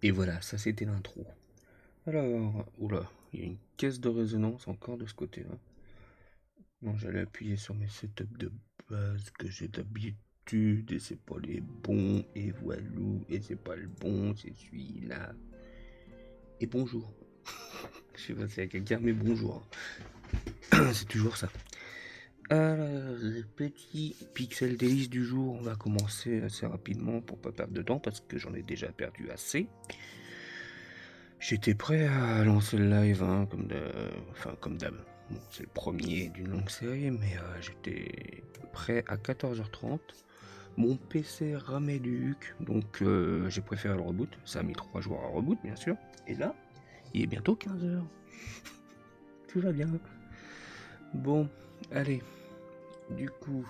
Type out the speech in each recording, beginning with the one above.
Et voilà, ça c'était l'intro. Alors, oula, il y a une caisse de résonance encore de ce côté-là. Non, j'allais appuyer sur mes setups de base que j'ai d'habitude et c'est pas les bons et voilou et c'est pas le bon, c'est celui-là. Et bonjour. Je sais pas s'il y a quelqu'un, mais bonjour. C'est toujours ça. Alors, petit pixel délice du jour, on va commencer assez rapidement pour pas perdre de temps parce que j'en ai déjà perdu assez. J'étais prêt à lancer le live, hein, comme d'hab. Bon, c'est le premier d'une longue série, mais j'étais prêt à 14h30. Mon PC ramait du huc, donc j'ai préféré le reboot. Ça a mis 3 jours à reboot, bien sûr. Et là, il est bientôt 15h. Tout va bien. Bon, allez. Du coup...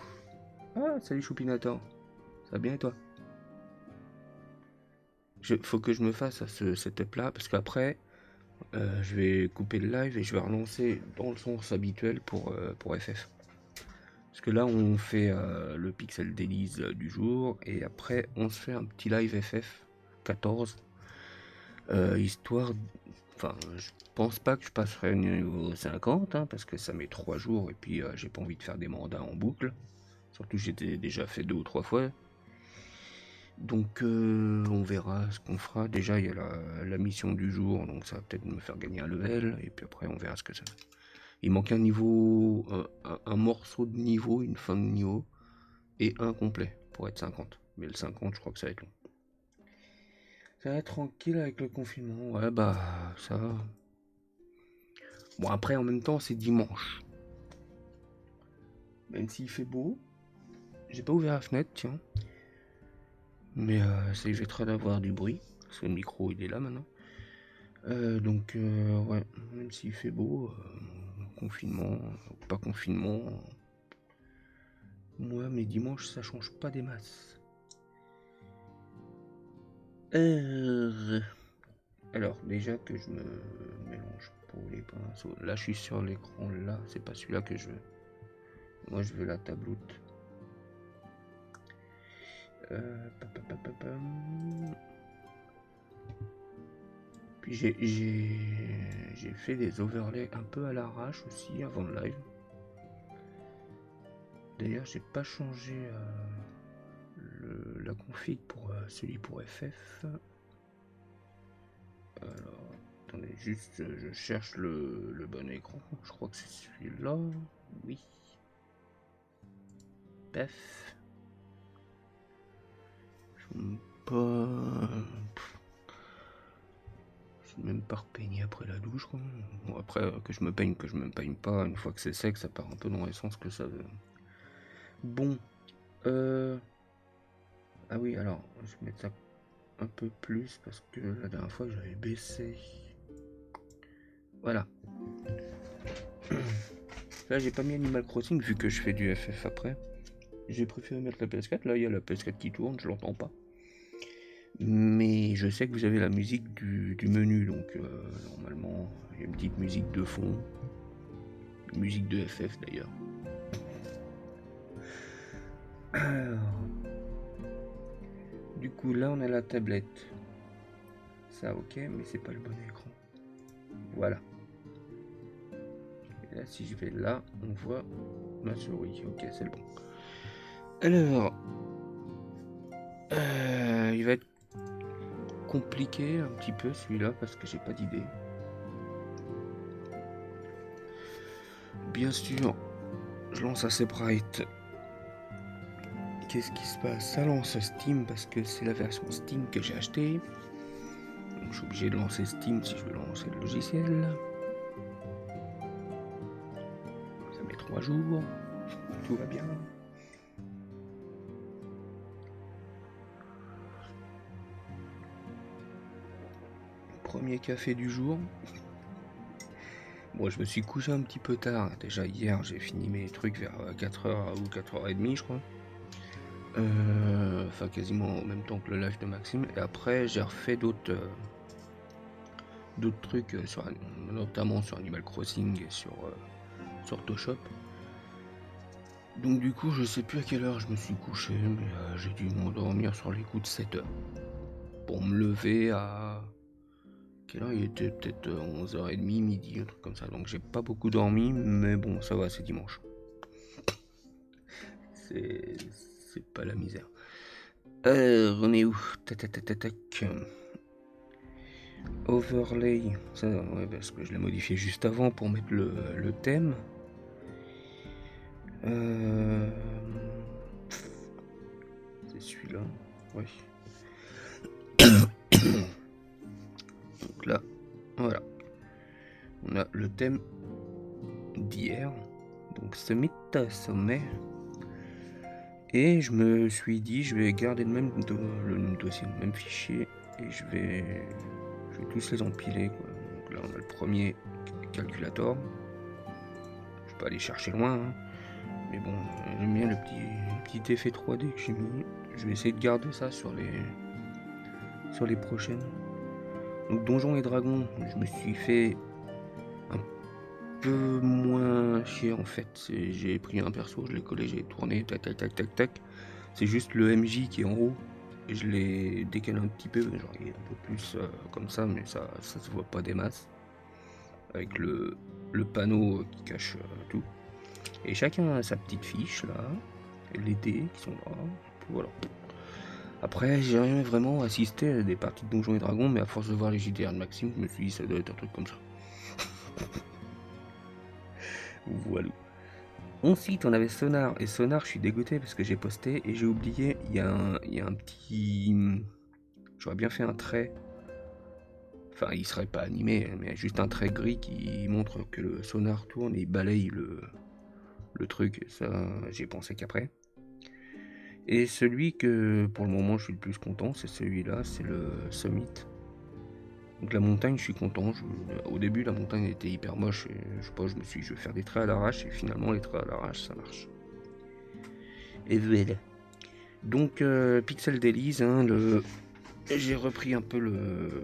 Ah, salut Choupinator. Ça va bien et toi? Faut que je me fasse à ce setup là, parce qu'après, je vais couper le live et je vais relancer dans le sens habituel pour FF. Parce que là, on fait le Pixel Dailies du jour et après, on se fait un petit live FF 14. Histoire. Enfin, je pense pas que je passerai au niveau 50, hein, parce que ça met 3 jours et puis j'ai pas envie de faire des mandats en boucle. Surtout que j'étais déjà fait 2 ou 3 fois. Donc on verra ce qu'on fera. Déjà il y a la mission du jour, donc ça va peut-être me faire gagner un level, et puis après on verra ce que ça fait. Il manque un niveau, un morceau de niveau, une fin de niveau, et un complet pour être 50. Mais le 50 je crois que ça va être long. Ça va être tranquille avec le confinement, ouais bah ça va. Bon après en même temps c'est dimanche. Même s'il fait beau, j'ai pas ouvert la fenêtre, tiens. Mais ça évitera d'avoir du bruit, parce que le micro il est là maintenant. Donc, ouais, même s'il fait beau, confinement, pas confinement, moi, mes dimanches, ça change pas des masses. Alors, déjà que je me mélange pour les pinceaux. Là, je suis sur l'écran, là, c'est pas celui-là que je veux. Moi, je veux la tabloute. Puis j'ai fait des overlays un peu à l'arrache aussi avant le live. D'ailleurs, j'ai pas changé la config pour celui pour FF. Alors, attendez, juste, je cherche le bon écran. Je crois que c'est celui-là. Oui. Pef. Je ne pas. Je suis même pas repeigné après la douche, quoi. Bon, après, que je me peigne, que je me peigne pas, une fois que c'est sec, ça part un peu dans l'essence que ça veut. Bon. Ah oui, alors, je vais mettre ça un peu plus parce que la dernière fois j'avais baissé. Voilà. Là j'ai pas mis Animal Crossing vu que je fais du FF après. J'ai préféré mettre la PS4. Là il y a la PS4 qui tourne, je l'entends pas. Mais je sais que vous avez la musique du menu, donc normalement il y a une petite musique de fond. Une musique de FF d'ailleurs. Alors, du coup là on a la tablette. Ça ok, mais c'est pas le bon écran. Voilà. Et là si je vais là, on voit ma souris. Ok, c'est le bon. Alors, il va être compliqué un petit peu celui-là parce que j'ai pas d'idée. Bien sûr, je lance assez bright. Qu'est-ce qui se passe? Ça lance Steam parce que c'est la version Steam que j'ai acheté. Donc je suis obligé de lancer Steam si je veux lancer le logiciel. Ça met 3 jours. Tout va bien. Premier café du jour. Bon, je me suis couché un petit peu tard. Déjà hier, j'ai fini mes trucs vers 4h ou 4h30, je crois. Enfin, quasiment en même temps que le live de Maxime. Et après, j'ai refait d'autres trucs, notamment sur Animal Crossing et sur Toshop. Donc du coup, je sais plus à quelle heure je me suis couché, mais j'ai dû m'endormir sur les coups de 7h. pour me lever à... Quelle heure il était? Peut-être 11h30, midi, un truc comme ça. Donc j'ai pas beaucoup dormi, mais bon, ça va, c'est dimanche. C'est pas la misère. On est où? Tac. Overlay. Ça, ouais, parce que je l'ai modifié juste avant pour mettre le thème. C'est celui-là. Ouais. Donc là, voilà. On a le thème d'hier. Donc Summit, sommet. Et je me suis dit, je vais garder le même dossier, le même fichier. Et je vais tous les empiler, quoi. Donc là, on a le premier calculator. Je peux aller chercher loin, hein. Mais bon, j'aime bien le petit effet 3D que j'ai mis. Je vais essayer de garder ça sur les prochaines. Donc Donjons et Dragons, je me suis fait un peu moins chier en fait. J'ai pris un perso, je l'ai collé, j'ai tourné, tac. C'est juste le MJ qui est en haut. Et je l'ai décalé un petit peu, genre il est un peu plus comme ça, mais ça se voit pas des masses. Avec le panneau qui cache tout. Et chacun a sa petite fiche là, et les dés qui sont là, voilà. Après, j'ai rien vraiment assisté à des parties de Donjons et Dragons, mais à force de voir les JDR de Maxime, je me suis dit ça doit être un truc comme ça. Voilà. Ensuite, on avait Sonar, et Sonar, je suis dégoûté parce que j'ai posté et j'ai oublié, il y a un petit... J'aurais bien fait un trait, enfin il serait pas animé, mais juste un trait gris qui montre que le sonar tourne et il balaye le truc, ça j'ai pensé qu'après. Et celui que pour le moment je suis le plus content, c'est celui-là, c'est le Summit. Donc la montagne, je suis content. Au début, la montagne était hyper moche. Et, je sais pas, je me suis dit, je vais faire des traits à l'arrache. Et finalement, les traits à l'arrache, ça marche. Et voilà. Donc, Pixel d'Elise, hein, j'ai repris un peu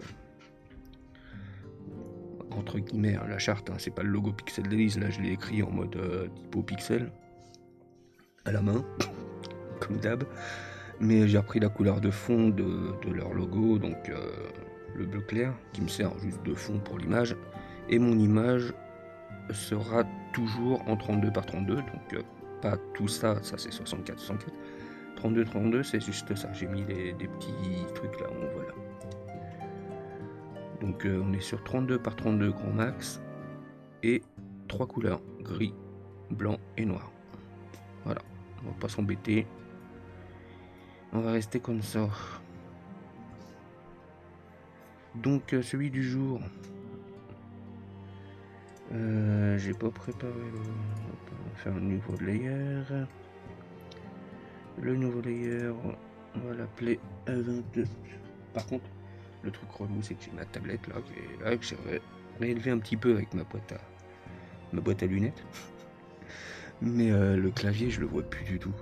entre guillemets, la charte. Hein, c'est pas le logo Pixel d'Elise. Là, je l'ai écrit en mode typo pixel. À la main. Comme d'hab. Mais j'ai repris la couleur de fond de leur logo. Donc, le bleu clair, qui me sert juste de fond pour l'image. Et mon image sera toujours en 32 par 32, donc pas tout ça, ça c'est 64. 32 c'est juste ça, j'ai mis des petits trucs là, voilà. Donc on est sur 32 par 32 grand max et 3 couleurs, gris, blanc et noir. Voilà, on va pas s'embêter, on va rester comme ça. Donc celui du jour, j'ai pas préparé on va faire un nouveau layer. Le nouveau layer, on va l'appeler A22. Par contre, le truc relou, c'est que j'ai ma tablette là, que j'ai réélevé un petit peu avec ma boîte à lunettes. Mais le clavier, je le vois plus du tout.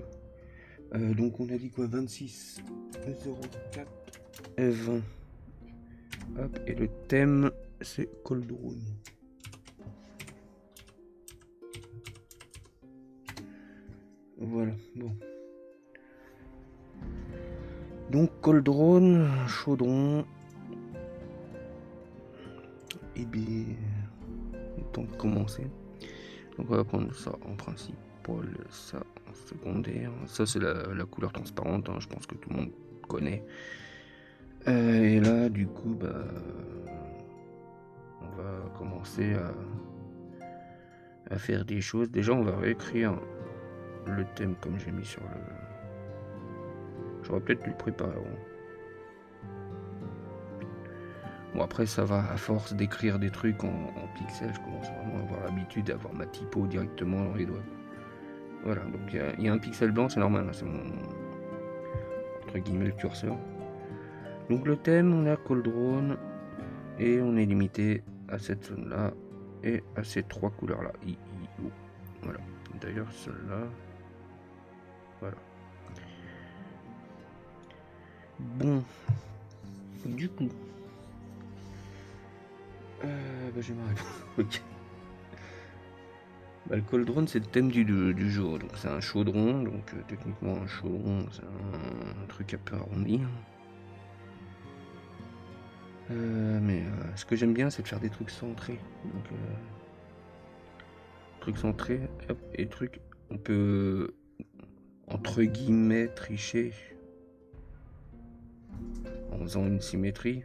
Donc on a dit quoi, 26, 04, 20. Hop, et le thème, c'est Coldron. Voilà, bon. Donc Coldron, chaudron. Et bien, temps de commencer. Donc on va prendre ça en principal, ça en secondaire. Ça c'est la couleur transparente, hein, je pense que tout le monde connaît. Et là du coup on va commencer à faire des choses. Déjà on va réécrire le thème comme j'ai mis sur le... J'aurais peut-être dû le préparer avant. Bon après ça va, à force d'écrire des trucs en pixels, je commence vraiment à avoir l'habitude d'avoir ma typo directement dans les doigts. Voilà, donc il y a un pixel blanc, c'est normal, hein, c'est mon entre guillemets le curseur. Donc le thème, on a Coldron et on est limité à cette zone là et à ces trois couleurs là. Voilà. D'ailleurs celle-là, voilà. Bon, du coup, j'ai ma réponse. Ok. Le Coldron, c'est le thème du jour. Donc c'est un chaudron. Donc techniquement un chaudron, c'est un truc un peu arrondi. Mais ce que j'aime bien, c'est de faire des trucs centrés. Donc, trucs centrés, hop, et trucs, on peut, entre guillemets, tricher en faisant une symétrie.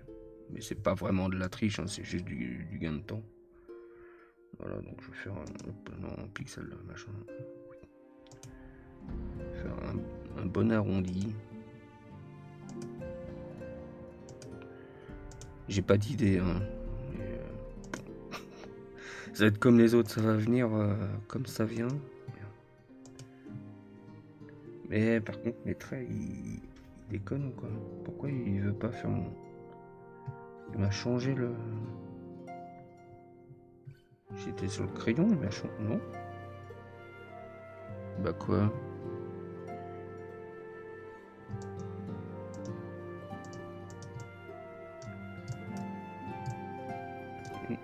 Mais c'est pas vraiment de la triche, hein, c'est juste du gain de temps. Voilà, donc je vais faire un pixel, machin. Faire un bon arrondi. J'ai pas d'idée, hein. Ça va être comme les autres, ça va venir comme ça vient. Mais par contre, mes traits, il déconne quoi. Pourquoi il veut pas faire mon... Il m'a changé le... J'étais sur le crayon, il m'a changé... Non. Bah quoi?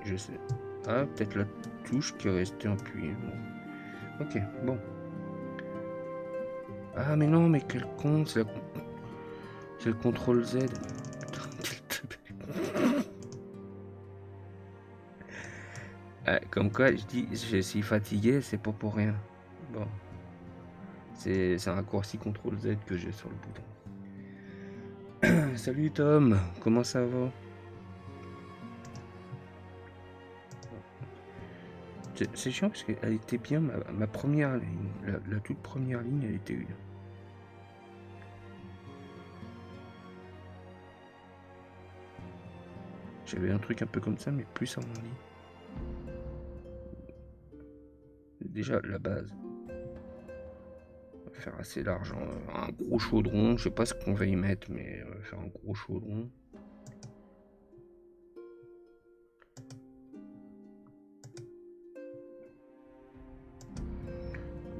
Je sais. Ah, peut-être la touche qui est restée appuyée. Bon. Ok, bon. Ah mais non, mais quel con, c'est le CTRL Z. Ah, comme quoi, je dis, je suis fatigué, c'est pas pour rien. Bon. C'est un raccourci CTRL Z que j'ai sur le bouton. Salut Tom, comment ça va? C'est chiant parce qu'elle était bien, ma première ligne, la toute première ligne, elle était une. J'avais un truc un peu comme ça, mais plus arrondi. Déjà, la base. On va faire assez large, un gros chaudron, je sais pas ce qu'on va y mettre, mais on va faire un gros chaudron.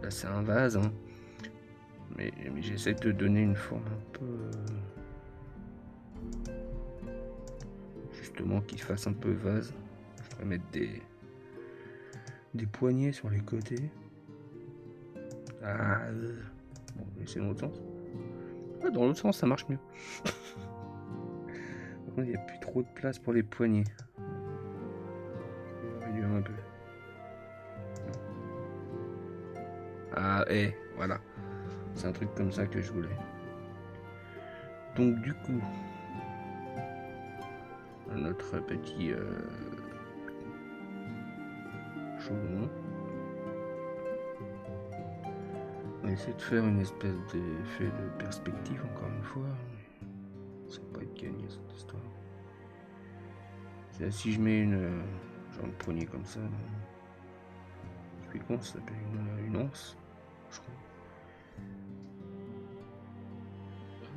Là, c'est un vase, hein. Mais j'essaie de donner une forme un peu... justement, qu'il fasse un peu vase. Je vais mettre des poignées sur les côtés. Ah, bon, c'est dans l'autre sens. Ah, dans l'autre sens, ça marche mieux. Par contre, il n'y a plus trop de place pour les poignées. Je vais réduire un peu. Ah, voilà. C'est un truc comme ça que je voulais. Donc, du coup, notre petit chaudron. On va essayer de faire une espèce d'effet de perspective, encore une fois. Ça va pas être gagné cette histoire. Si je mets genre une poignée comme ça, je suis con, ça s'appelle une anse, je crois.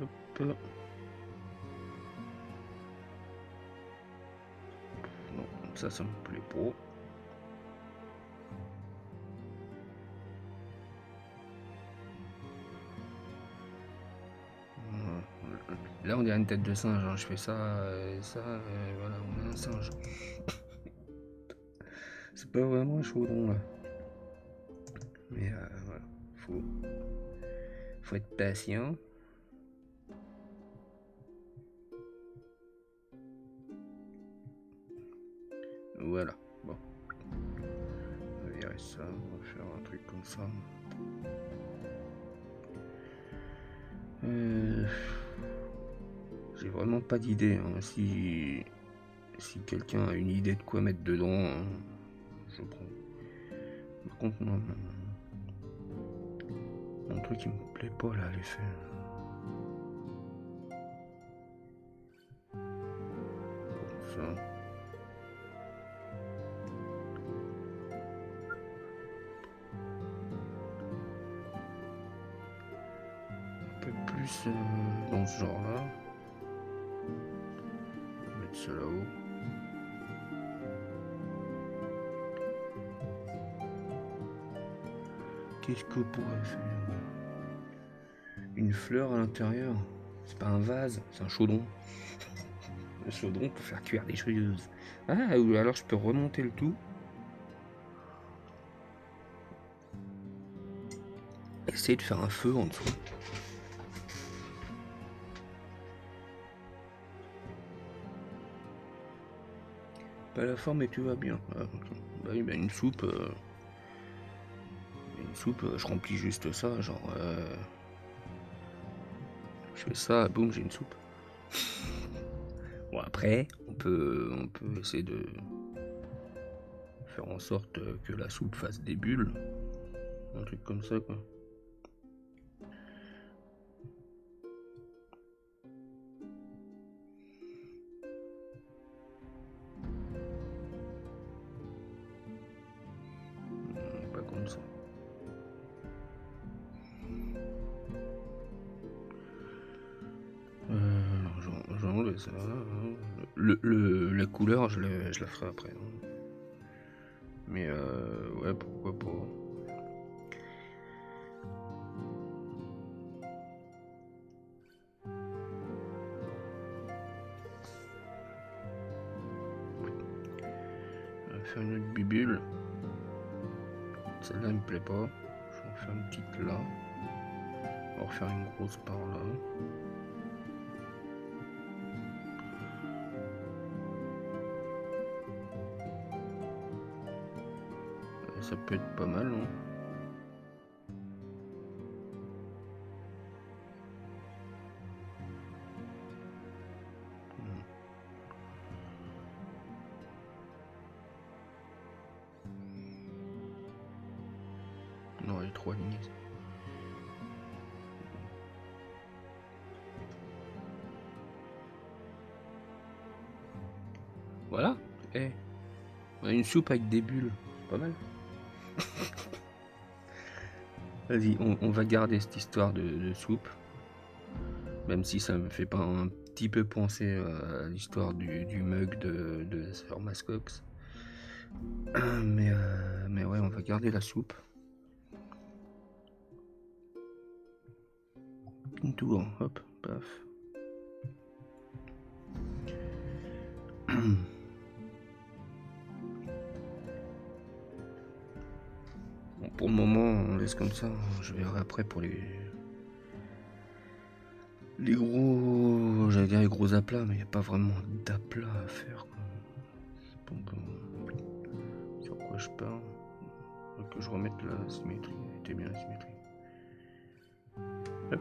Hop. Non, ça me plaît pas. Là, on dirait une tête de singe. Hein. Je fais ça, et ça, et voilà, on a un singe. C'est pas vraiment un chaudron là. Mais voilà, faut être patient. Voilà, bon. On va virer ça, on va faire un truc comme ça. J'ai vraiment pas d'idée. Hein. Si quelqu'un a une idée de quoi mettre dedans, hein, je prends. Par contre, non, mon truc il me plaît pas là, l'effet. Ça. Un peu plus dans ce genre là. Mettre ça là-haut. Qu'est-ce que pourrait faire? Une fleur à l'intérieur. C'est pas un vase, c'est un chaudron. Un chaudron pour faire cuire des choses. Ah, ou alors je peux remonter le tout. Essayer de faire un feu en dessous. pas la forme et tout va bien. Ah, bah oui, bah une soupe, je remplis juste ça, genre je fais ça, boum, j'ai une soupe. Bon après, on peut essayer de faire en sorte que la soupe fasse des bulles, un truc comme ça quoi. Pas comme ça. J'ai enlevé ça. La couleur, je la ferai après. Hein. Mais ouais, pourquoi pas. On va faire une autre bibule. Celle-là, elle me plaît pas. Je vais en faire une petite là. On va refaire une grosse par là. Ça peut être pas mal, hein. Non, les 3 lignes. Voilà. Eh. On a une soupe avec des bulles. C'est pas mal. Vas-y, on va garder cette histoire de soupe. Même si ça me fait pas un petit peu penser à l'histoire du mug de Sir Mascox. Mais ouais, on va garder la soupe. Une tour, hop, paf. Bon, pour le moment, on laisse comme ça. Je verrai après pour les gros, j'allais dire les gros aplats, mais il n'y a pas vraiment d'aplats à faire. Quoi. Donc, sur quoi je pars? Faut que je remette la symétrie. Elle était bien la symétrie. Hop.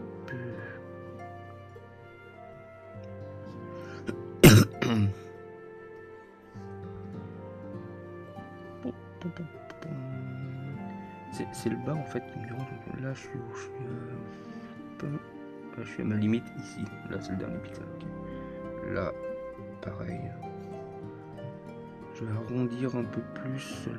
C'est le bas en fait qui me dérange. Là je suis où? Je suis à ma limite ici. Là c'est le dernier pixel. Okay. Là, pareil. Je vais arrondir un peu plus là.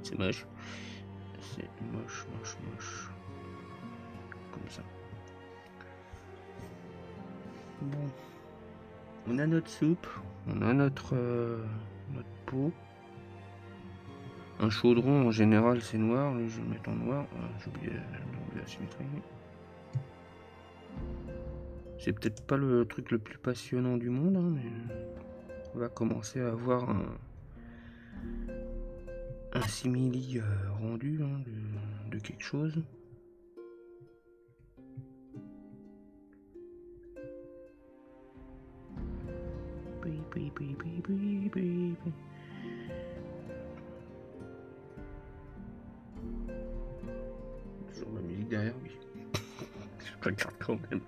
C'est moche. C'est moche, moche, moche. Comme ça. Bon. On a notre soupe. On a notre pot. Un chaudron en général c'est noir. Là, je vais le mettre en noir. J'ai oublié la symétrie. C'est peut-être pas le truc le plus passionnant du monde, hein, mais on va commencer à avoir un simili rendu hein, de quelque chose. Toujours la musique derrière, oui. Je regarde quand même.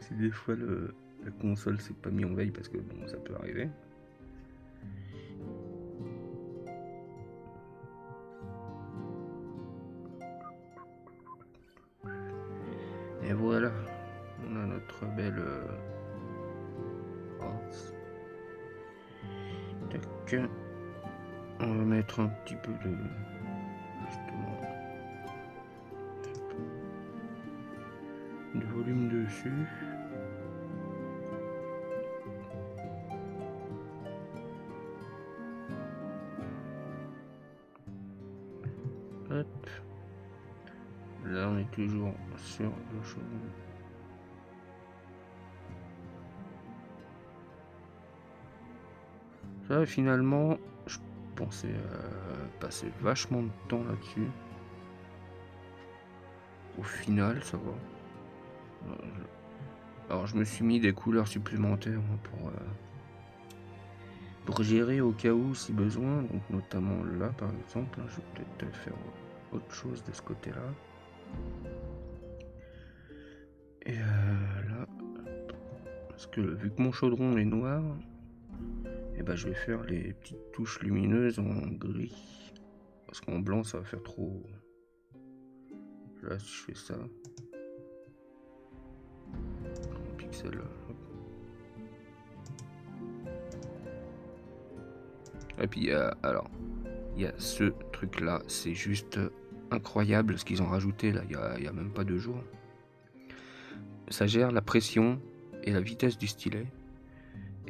Si des fois la console s'est pas mis en veille parce que bon ça peut arriver. Et voilà, on a notre belle race. Tac. On va mettre un petit peu de justement de volume dessus. Hop. Là on est toujours sur le chaudron. Ça finalement je pensé passer vachement de temps là-dessus. Au final, ça va. Alors, je me suis mis des couleurs supplémentaires pour gérer au cas où si besoin. Donc, notamment là, par exemple, je vais peut-être faire autre chose de ce côté-là. Et là, parce que vu que mon chaudron est noir, et ben je vais faire les petites touches lumineuses en gris. Parce qu'en blanc, ça va faire trop. Là, si je fais ça, un pixel là. Et puis, alors, il y a ce truc là, c'est juste incroyable ce qu'ils ont rajouté là, il y a même pas 2 jours. Ça gère la pression et la vitesse du stylet.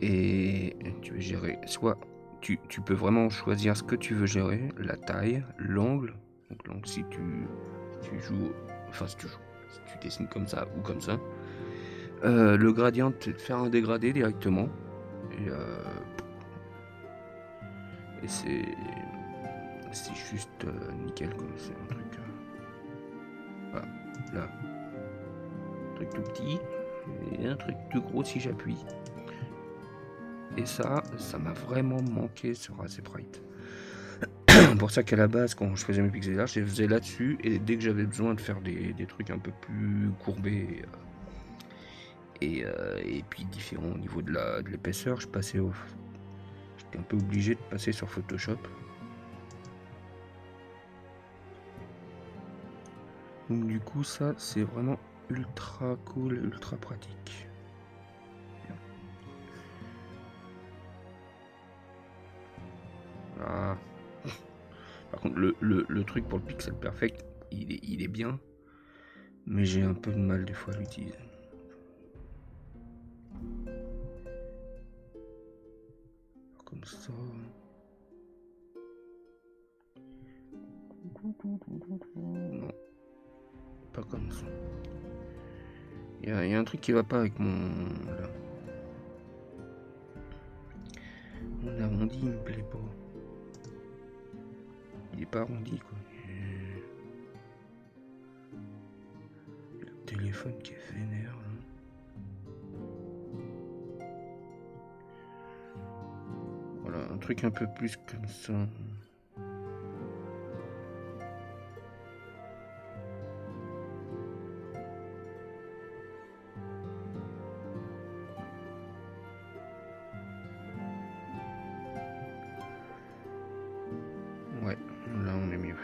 Et tu veux gérer, soit tu peux vraiment choisir ce que tu veux gérer, la taille, l'angle. Donc l'angle, si tu joues, enfin si tu dessines comme ça ou comme ça. Le gradient, c'est de faire un dégradé directement. Et c'est juste nickel quoi. C'est un truc. Voilà, là. Un truc tout petit et un truc tout gros si j'appuie. Et ça m'a vraiment manqué sur Sprite. Pour ça qu'à la base, quand je faisais mes pixelages, je les faisais là-dessus, et dès que j'avais besoin de faire des trucs un peu plus courbés et puis différents au niveau de l'épaisseur, j'étais un peu obligé de passer sur Photoshop. Donc du coup, ça, c'est vraiment ultra cool, ultra pratique. Ah. Par contre, le truc pour le pixel perfect, il est bien, mais j'ai un peu de mal des fois à l'utiliser. Comme ça. Non, pas comme ça. Il y a un truc qui va pas avec mon arrondi, il me plaît pas. Il est pas arrondi quoi. Le téléphone qui est vénère là. Voilà, un truc un peu plus comme ça. Ouais, là on est mieux.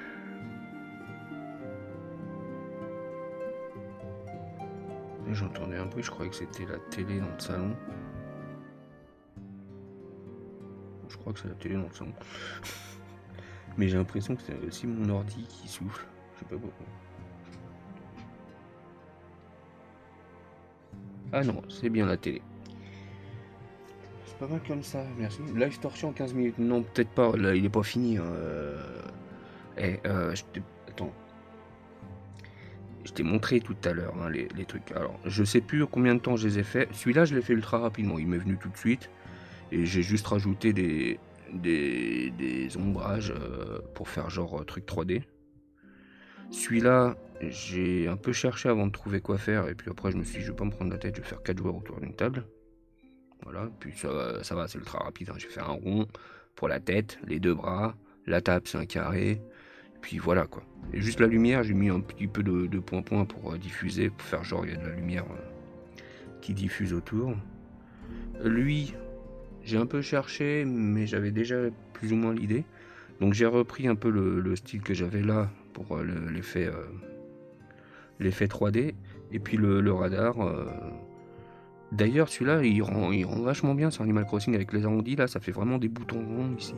J'entendais un bruit, je croyais que c'était la télé dans le salon. Je crois que c'est la télé dans le salon. Mais j'ai l'impression que c'est aussi mon ordi qui souffle. Je sais pas pourquoi. Ah non, c'est bien la télé. C'est pas mal comme ça, merci. Live torsion en 15 minutes. Non, peut-être pas, là il est pas fini. Hein. Attends. Je t'ai montré tout à l'heure hein, les trucs. Alors, je sais plus combien de temps je les ai fait. Celui-là, je l'ai fait ultra rapidement. Il m'est venu tout de suite. Et j'ai juste rajouté des ombrages pour faire genre truc 3D. Celui-là, j'ai un peu cherché avant de trouver quoi faire. Et puis après, je me suis dit, je vais pas me prendre la tête. Je vais faire 4 joueurs autour d'une table. Voilà. Puis ça va, c'est ultra rapide. Hein. J'ai fait un rond pour la tête, les 2 bras. La table, c'est un carré. Puis voilà quoi. Et juste la lumière, j'ai mis un petit peu de point pour diffuser, pour faire genre il y a de la lumière qui diffuse autour. Lui, j'ai un peu cherché, mais j'avais déjà plus ou moins l'idée. Donc j'ai repris un peu le style que j'avais là pour l'effet 3D. Et puis le radar. D'ailleurs, celui-là, il rend vachement bien sur Animal Crossing avec les arrondis. Là, ça fait vraiment des boutons ronds ici.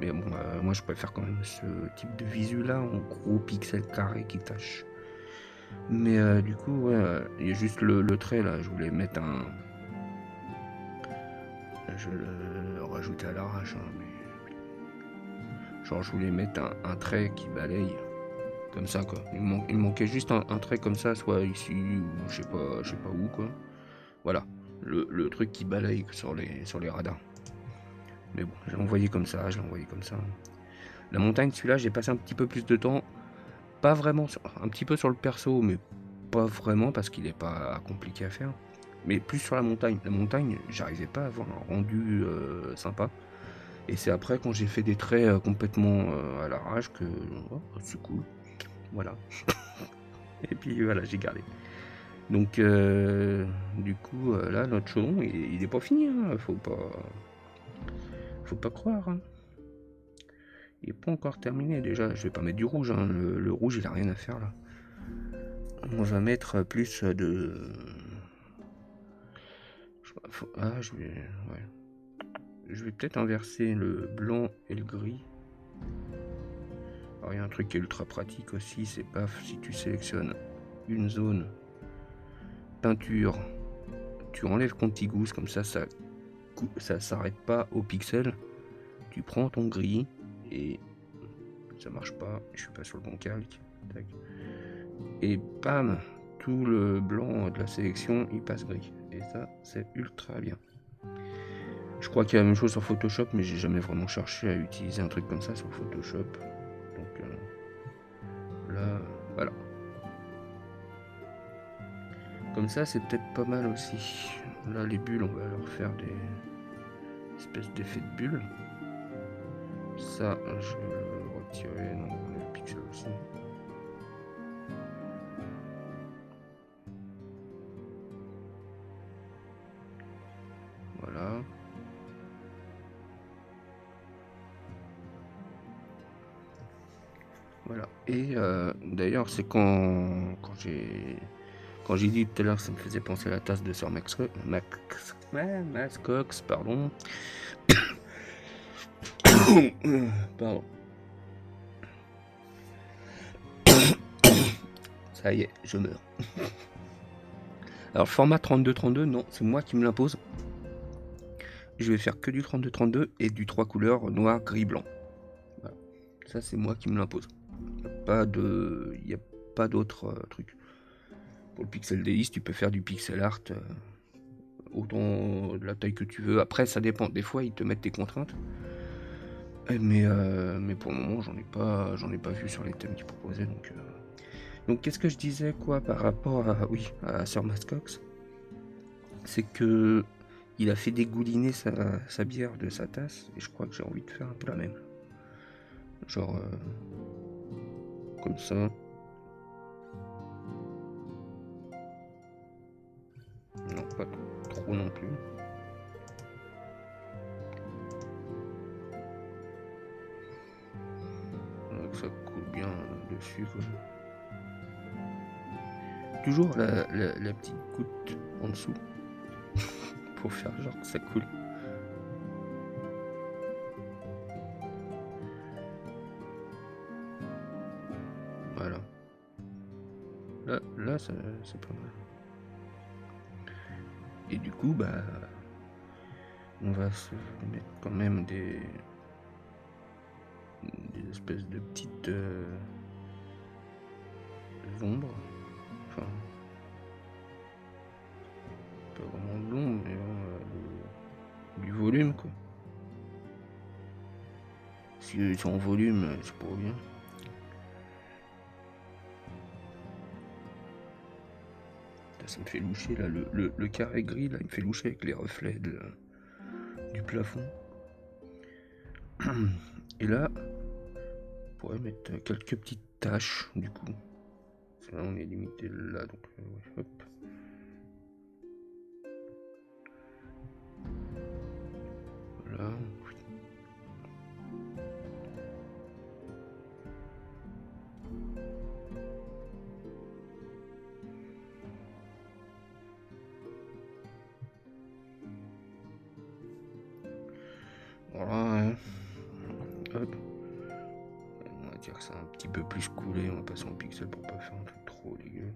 Mais bon, moi je préfère quand même ce type de visu là en gros pixels carrés qui tâchent. Mais du coup, ouais, il y a juste le trait là. Je voulais mettre un. Je le rajouter à l'arrache. Hein, mais... Genre, je voulais mettre un trait qui balaye. Comme ça, quoi. Il me manquait juste un trait comme ça, soit ici ou je sais pas où, quoi. Voilà. Le truc qui balaye sur les radars. Mais bon, je l'ai envoyé comme ça, La montagne, celui-là, j'ai passé un petit peu plus de temps. Pas vraiment, un petit peu sur le perso, mais pas vraiment parce qu'il n'est pas compliqué à faire. Mais plus sur la montagne. La montagne, j'arrivais pas à avoir un rendu sympa. Et c'est après quand j'ai fait des traits complètement à l'arrache que oh, c'est cool. Voilà. Et puis voilà, j'ai gardé. Donc du coup là notre chaudron il est pas fini, hein. Faut pas croire. Hein. Il est pas encore terminé déjà. Je vais pas mettre du rouge. Hein. Le rouge il a rien à faire là. On va mettre plus de. Ah je vais. Ouais. Je vais peut-être inverser le blanc et le gris. Alors il y a un truc qui est ultra pratique aussi, c'est paf, si tu sélectionnes une zone peinture, tu enlèves Contigous, comme ça s'arrête pas au pixel. Tu prends ton gris et ça marche pas, je suis pas sur le bon calque. Tac. Et bam, tout le blanc de la sélection il passe gris. Et ça c'est ultra bien. Je crois qu'il y a la même chose sur Photoshop, mais j'ai jamais vraiment cherché à utiliser un truc comme ça sur Photoshop. Donc là, voilà. Comme ça, c'est peut-être pas mal aussi. Là, les bulles, on va leur faire des espèces d'effets de bulles. Ça, je vais le retirer. Non, on a le pixel aussi. Voilà. Voilà. Et d'ailleurs, c'est quand j'ai dit tout à l'heure, ça me faisait penser à la tasse de Sir Max Cox, pardon. Pardon. Ça y est, je meurs. Alors, le format 32-32, non, c'est moi qui me l'impose. Je vais faire que du 32-32 et du 3 couleurs noir, gris, blanc. Voilà. Ça, c'est moi qui me l'impose. Il n'y a pas d'autre truc. Pour le pixel DX, tu peux faire du pixel art autant de la taille que tu veux. Après, ça dépend. Des fois, ils te mettent des contraintes. Mais pour le moment, j'en ai pas vu sur les thèmes qu'ils proposaient. Donc qu'est-ce que je disais quoi par rapport à Sir Mascox, c'est que il a fait dégouliner sa bière de sa tasse et je crois que j'ai envie de faire un peu la même. Genre comme ça. Non, pas trop non plus. Donc ça coule bien dessus quoi. Toujours la petite goutte en dessous pour faire genre que ça coule. Voilà. Là c'est pas mal. Et du coup, bah, on va se mettre quand même des espèces de petites ombres. Enfin, pas vraiment de l'ombre, mais du volume, quoi. Si ils sont en volume, c'est pas bien. Ça me fait loucher, là, le carré gris, là, il me fait loucher avec les reflets du plafond. Et là, on pourrait mettre quelques petites taches, du coup. Là, on est limité là, donc ouais, hop. Voilà. Voilà, hein. Hop. On va dire que c'est un petit peu plus coulé, on va passer en pixel pour pas faire un truc trop dégueu.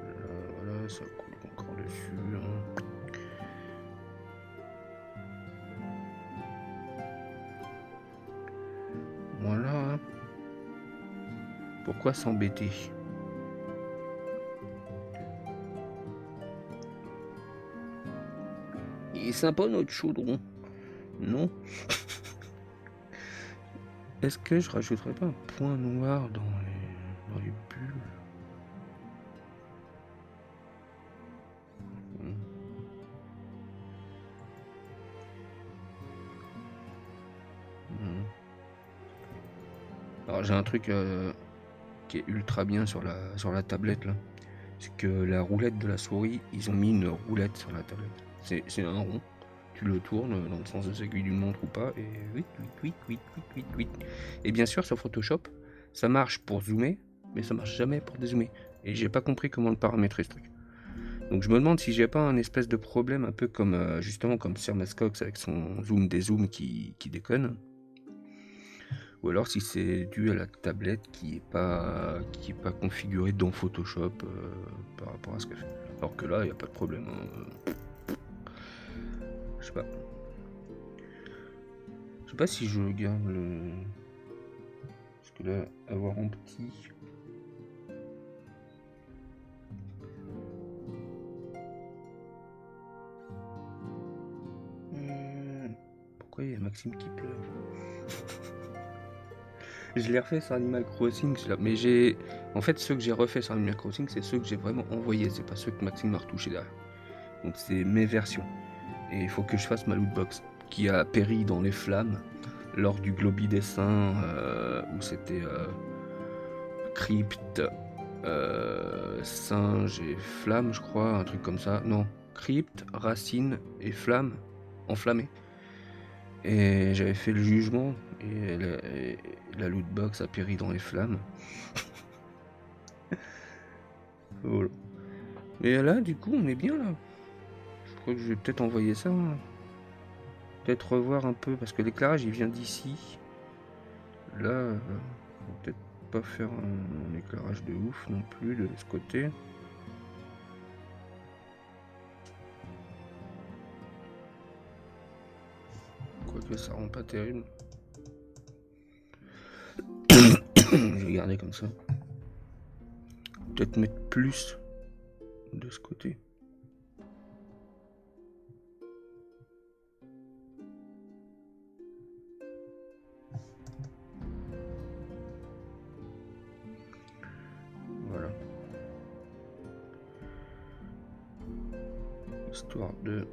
Voilà, voilà, ça coule encore dessus. Hein. Voilà. Pourquoi s'embêter? Il est sympa notre chaudron. Non. Est-ce que je rajouterais pas un point noir dans les bulles? Alors j'ai un truc qui est ultra bien sur la tablette là. C'est que la roulette de la souris, ils ont mis une roulette sur la tablette. C'est un rond. Tu le tournes dans le sens des aiguilles d'une montre ou pas, et 8. Et bien sûr, sur Photoshop, ça marche pour zoomer, mais ça marche jamais pour dézoomer. Et j'ai pas compris comment le paramétrer ce truc. Donc je me demande si j'ai pas un espèce de problème, un peu comme justement comme Sir Mascox avec son zoom dézoom qui déconne. Ou alors si c'est dû à la tablette qui est pas configurée dans Photoshop par rapport à ce qu'elle fait. Alors que là, il n'y a pas de problème. Hein. Je sais pas. Je sais pas si je garde le... Parce que là, avoir en petit... Pourquoi il y a Maxime qui pleure? Je l'ai refait sur Animal Crossing, mais j'ai... En fait, ceux que j'ai refait sur Animal Crossing, c'est ceux que j'ai vraiment envoyés, c'est pas ceux que Maxime m'a retouché derrière. Donc c'est mes versions. Et il faut que je fasse ma lootbox, qui a péri dans les flammes lors du Globy Dessin, où c'était crypte, singe et flamme, je crois, un truc comme ça. Non, crypte, racine et flamme, enflammée. Et j'avais fait le jugement, et la lootbox a péri dans les flammes. Voilà. Et là, du coup, on est bien là. Je crois que je vais peut-être envoyer ça. Hein. Peut-être revoir un peu, parce que l'éclairage il vient d'ici. Là, on va peut-être pas faire un éclairage de ouf non plus de ce côté. Quoique ça rend pas terrible. Je vais garder comme ça. Peut-être mettre plus de ce côté. Voilà. Histoire de...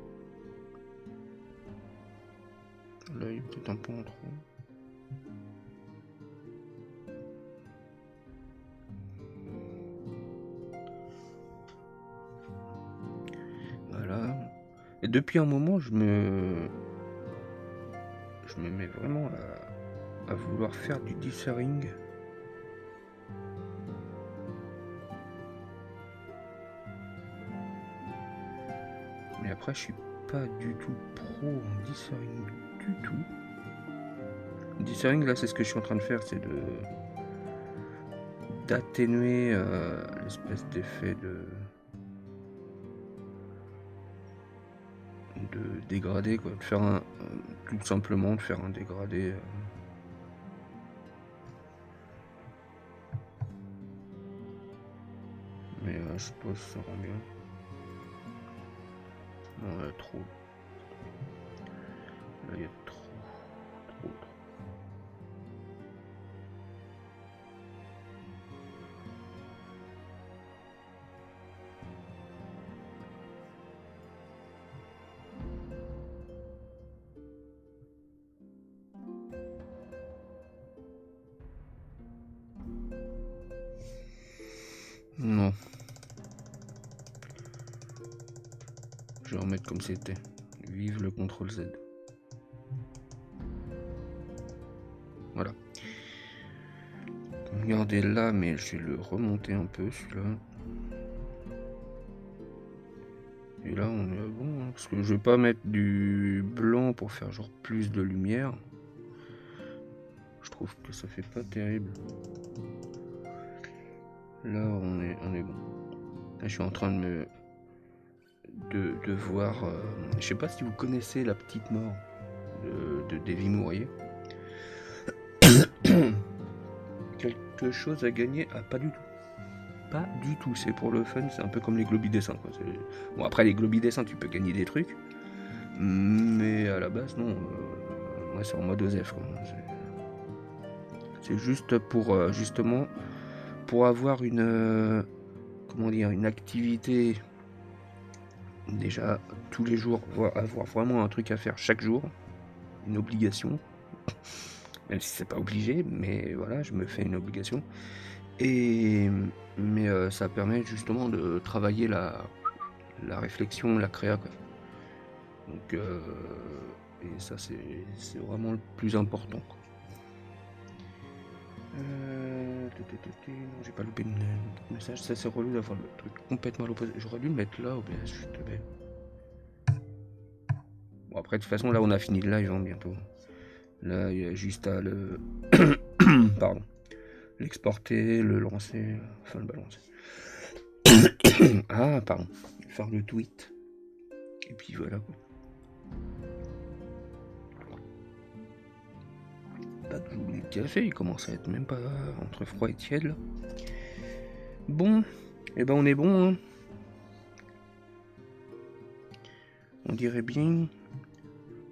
Là, il y a peut-être un peu en trop. Voilà. Et depuis un moment, je me mets vraiment à vouloir faire du dithering. Mais après, je suis pas du tout pro en dithering du tout. Dithering, là, c'est ce que je suis en train de faire, c'est d'atténuer l'espèce d'effet de dégradé, quoi. De faire tout simplement de faire un dégradé. Mais je suppose que ça rend bien. Non, là, trop. Là, il y a trop. Non. Je vais remettre comme c'était. Vive le CTRL Z. Voilà. Regardez là, mais je vais le remonter un peu celui-là. Et là on est bon, hein, parce que je vais pas mettre du blanc pour faire genre plus de lumière. Je trouve que ça fait pas terrible. Là on est bon. Là, je suis en train de voir. Je sais pas si vous connaissez La Petite Mort de Davy Mourier. Quelque chose à gagner? Ah, pas du tout. Pas du tout, c'est pour le fun, c'est un peu comme les Globy Dessins. Bon, après les Globy Dessins, tu peux gagner des trucs, Mais à la base, non. Moi, c'est en mode OSEF, quoi. C'est juste pour, justement, pour avoir comment dire, une activité, déjà, tous les jours, avoir vraiment un truc à faire chaque jour, une obligation. Même si c'est pas obligé, mais voilà, je me fais une obligation. Mais ça permet justement de travailler la réflexion, la créa, quoi. Donc, et ça, c'est vraiment le plus important, quoi. Non, j'ai pas loupé le message. Ça, c'est relou d'avoir le truc complètement à l'opposé. J'aurais dû le mettre là, OBS, je te mets. Bon, après, de toute façon, là, on a fini le live, hein, bientôt. Là, il y a juste à le... Pardon. L'exporter, le lancer, enfin le balancer. Ah, pardon. Faire le tweet. Et puis voilà, quoi. Pas que j'oublie le café, il commence à être même pas entre froid et tiède, là. Bon, et ben on est bon, hein. On dirait bien.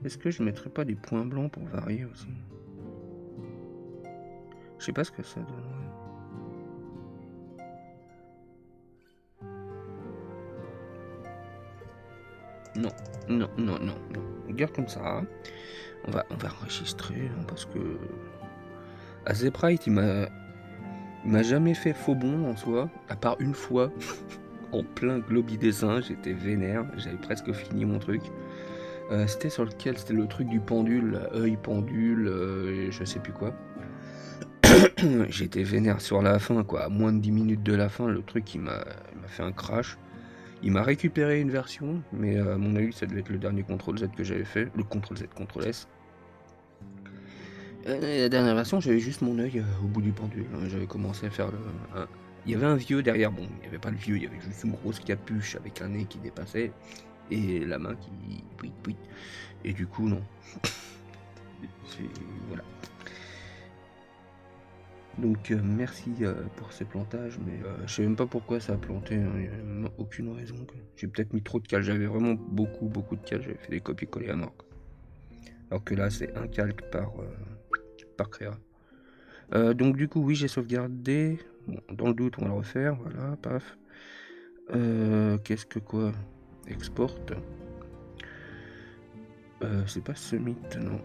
Est-ce que je mettrais pas des points blancs pour varier aussi? Je sais pas ce que ça donne. Non, non, non, non, non. Regarde comme ça. On va enregistrer, hein, parce que à Zeprite, il m'a jamais fait faux bon en soi, à part une fois, en plein globi dessin, j'étais vénère, j'avais presque fini mon truc. C'était sur lequel? C'était le truc du pendule, œil pendule, et je sais plus quoi. J'étais vénère sur la fin, quoi. À moins de 10 minutes de la fin, le truc il m'a fait un crash. Il m'a récupéré une version, mais à mon avis, ça devait être le dernier CTRL Z que j'avais fait, le CTRL Z, CTRL S. La dernière version, j'avais juste mon œil au bout du pendule. J'avais commencé à faire le. Il y avait un vieux derrière, bon, il n'y avait pas le vieux, il y avait juste une grosse capuche avec un nez qui dépassait et la main qui. Pouit, pouit. Et du coup, non. Voilà. Donc, merci pour ces plantages, mais je sais même pas pourquoi ça a planté, hein, il n'y a aucune raison. J'ai peut-être mis trop de calques, j'avais vraiment beaucoup de calques, j'avais fait des copier-coller à mort, quoi. Alors que là, c'est un calque par créa. Donc du coup, oui, j'ai sauvegardé. Bon, dans le doute, on va le refaire. Voilà, paf. Qu'est-ce que quoi? Export. C'est pas Summit, non.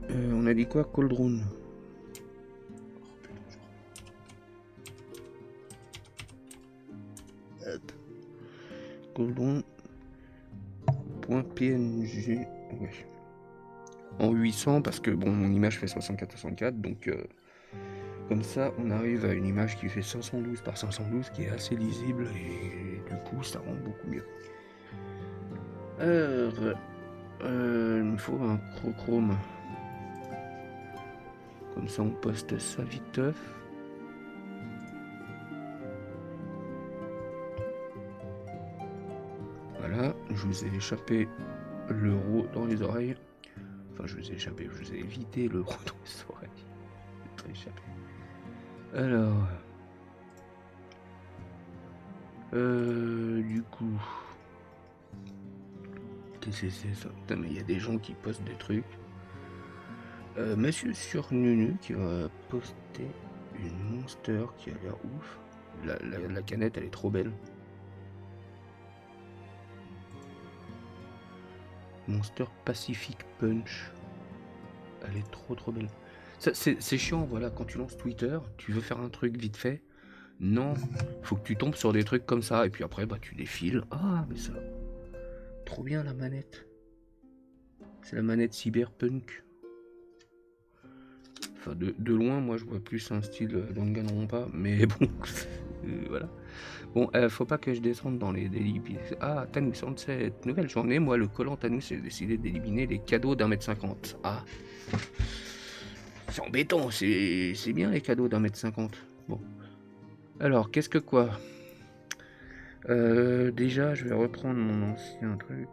On a dit quoi? Coldroon. Coldroon.png. Ouais. En 800 parce que bon, mon image fait 64-64, donc comme ça, on arrive à une image qui fait 512 par 512, qui est assez lisible et du coup, ça rend beaucoup mieux. Il me faut un Chrome. Comme ça, on poste ça viteuf. Voilà, je vous ai échappé l'euro dans les oreilles. Enfin, je vous ai échappé, je vous ai évité l'euro dans les oreilles. Très échappé. Alors, du coup, qu'est-ce que c'est ça? Putain, mais il y a des gens qui postent des trucs. Monsieur sur Nunu qui va poster une Monster qui a l'air ouf. La canette, elle est trop belle. Monster Pacific Punch. Elle est trop belle. C'est chiant, voilà, quand tu lances Twitter, tu veux faire un truc vite fait. Non, faut que tu tombes sur des trucs comme ça, et puis après, bah, tu défiles. Ah, mais ça... Trop bien, la manette. C'est la manette Cyberpunk. Enfin, de loin, moi, je vois plus un style Danganronpa, mais bon, voilà. Bon, faut pas que je descende dans les délits. Ah, Tanous, en cette nouvelle journée, moi, le collant Tanous, j'ai décidé d'éliminer les cadeaux d'1m50. Ah, c'est embêtant, c'est bien les cadeaux d'1m50. Bon. Alors, qu'est-ce que quoi? Déjà, je vais reprendre mon ancien truc.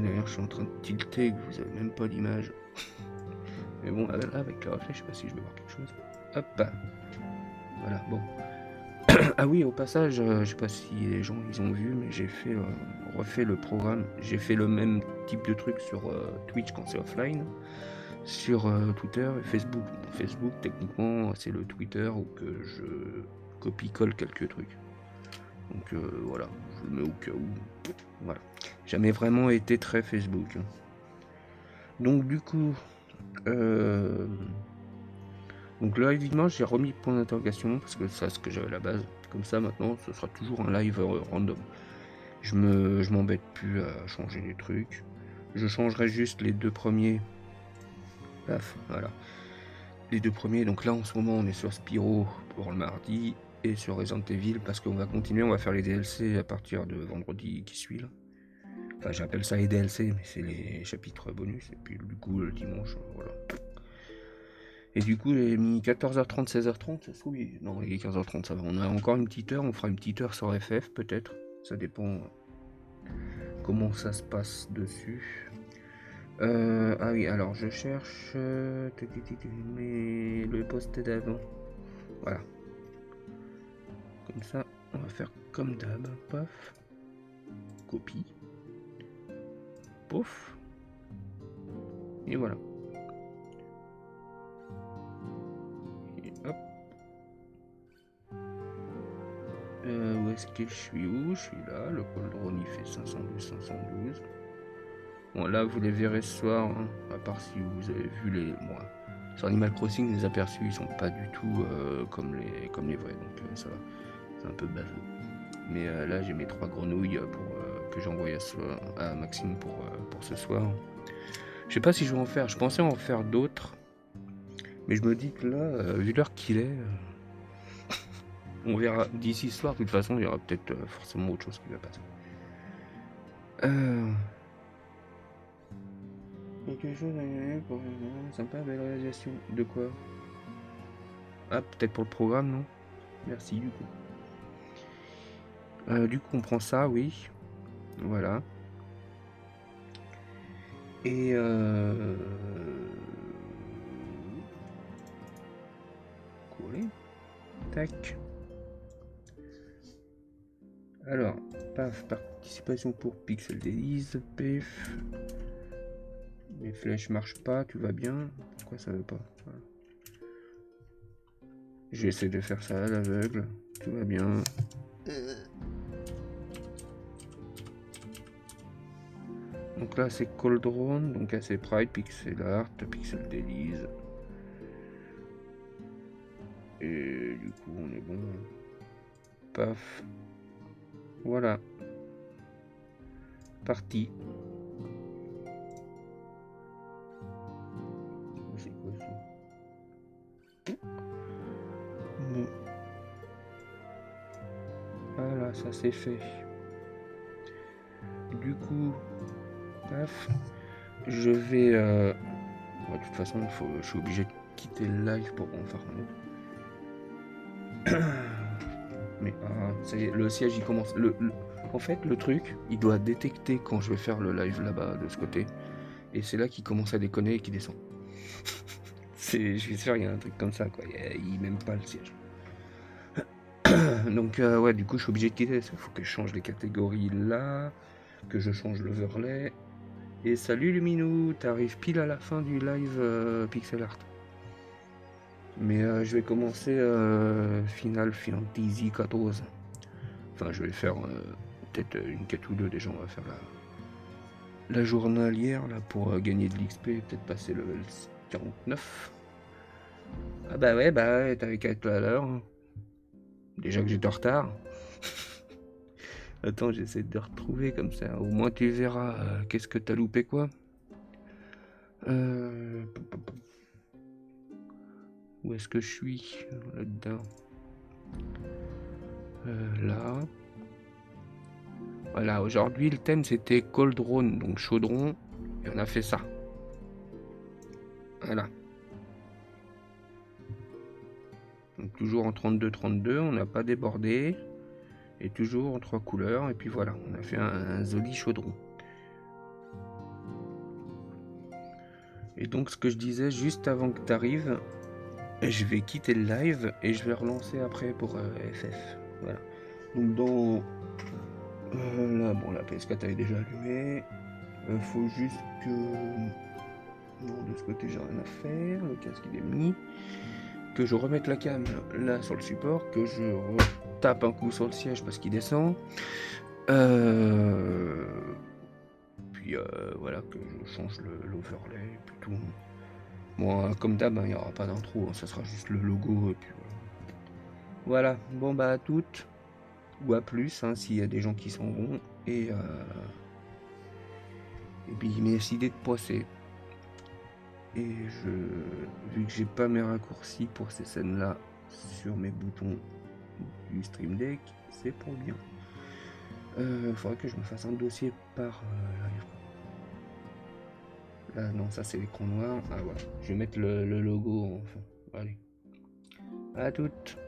D'ailleurs, je suis en train de tilter, que vous avez même pas l'image. Mais bon, avec le reflet, je sais pas si je vais voir quelque chose. Hop. Voilà, bon. Ah oui, au passage, je sais pas si les gens ils ont vu, mais j'ai fait refait le programme. J'ai fait le même type de truc sur Twitch quand c'est offline, sur Twitter et Facebook. Bon, Facebook, techniquement, c'est le Twitter où que je copie-colle quelques trucs. Donc voilà, je le mets au cas où. Voilà. Jamais vraiment été très Facebook. Donc du coup, donc là évidemment j'ai remis point d'interrogation parce que c'est ce que j'avais à la base. Comme ça maintenant ce sera toujours un live random. Je m'embête plus à changer les trucs. Je changerai juste les deux premiers. Paf, voilà. Les deux premiers, donc là en ce moment on est sur Spyro pour le mardi et sur Resident Evil parce qu'on va continuer, on va faire les DLC à partir de vendredi qui suit là. Enfin j'appelle ça les DLC mais c'est les chapitres bonus et puis du coup le dimanche, voilà. Et du coup j'ai mis 14h30, 16h30, ça se trouve, non il est 15h30 ça va, on a encore une petite heure, on fera une petite heure sur FF peut-être, ça dépend comment ça se passe dessus. Ah oui, alors je cherche mais le post d'avant. Voilà. Comme ça, on va faire comme d'hab. Paf. Copie. Pouf. Et voilà. Et hop. Où est-ce que je suis? Où je suis là. Le cauldron il fait 512, 512. Bon, là, vous les verrez ce soir. Hein, à part si vous avez vu les. Bon, sur Animal Crossing, les aperçus ils sont pas du tout comme les vrais. Donc ça va. C'est un peu baveux. Mais là, j'ai mes 3 grenouilles que j'ai envoyées à Maxime pour ce soir. Je sais pas si je vais en faire. Je pensais en faire d'autres. Mais je me dis que là, vu l'heure qu'il est, on verra d'ici ce soir. De toute façon, il y aura peut-être forcément autre chose qui va passer. Quelque chose à gagner pour sympa, belle réalisation. De quoi? Ah, peut-être pour le programme, non? Merci, du coup. Du coup, on prend ça, oui. Voilà. Et coller. Tac. Alors, paf, participation pour Pixel Days, pif. Les flèches marchent pas, tout va bien. Pourquoi ça veut pas? Voilà. J'essaie de faire ça à l'aveugle, tout va bien. Donc là c'est Cauldron, donc là c'est Pride, Pixel Art, Pixel Days. Et du coup on est bon. Paf. Voilà. Parti. C'est quoi ça? Bon. Voilà, ça c'est fait. Du coup, paf. Je vais... de toute façon, je suis obligé de quitter le live pour en faire un autre. Mais ça y est, le siège il commence. En fait, le truc, il doit détecter quand je vais faire le live là-bas de ce côté. Et c'est là qu'il commence à déconner et qu'il descend. Je suis sûr, il y a un truc comme ça, quoi. Il m'aime pas le siège. Donc, ouais, du coup, je suis obligé de quitter. Il faut que je change les catégories là, que je change l'overlay. Et salut Luminou, t'arrives pile à la fin du live Pixel Art. Mais je vais commencer Final Fantasy 14. Enfin, je vais faire peut-être une quête ou deux déjà. On va faire la journalière là pour gagner de l'XP, peut-être passer le level 49. Ah bah ouais, t'avais qu'à être là à l'heure. Déjà que j'étais en retard. Attends, j'essaie de retrouver comme ça. Au moins tu verras qu'est-ce que t'as loupé quoi. Où est-ce que je suis là-dedans? Là. Voilà, aujourd'hui le thème c'était Cauldron, donc chaudron, et on a fait ça. Voilà. Donc toujours en 32-32, on n'a pas débordé. Et toujours en 3 couleurs, et puis voilà, on a fait un joli chaudron. Et donc ce que je disais juste avant que tu arrives, je vais quitter le live et je vais relancer après pour FF. Voilà. Donc dans... là, bon, la PS4 elle est déjà allumée. Faut juste que... Non, de ce côté j'ai rien à faire. Le casque il est mis. Que je remette la cam là sur le support. Que je tape un coup sur le siège parce qu'il descend. Puis voilà, que je change l'overlay et puis tout. Bon, comme d'hab, il n'y aura pas d'intro, hein, ça sera juste le logo et puis voilà. Voilà, bon bah à toutes, ou à plus, hein, s'il y a des gens qui s'en vont. Et puis merci d'être passé. Et vu que j'ai pas mes raccourcis pour ces scènes-là sur mes boutons du Stream Deck, c'est pour bien. Faudrait que je me fasse un dossier par live. Là, non, ça c'est l'écran noir. Ah voilà, je vais mettre le logo en fond. Allez, à toutes.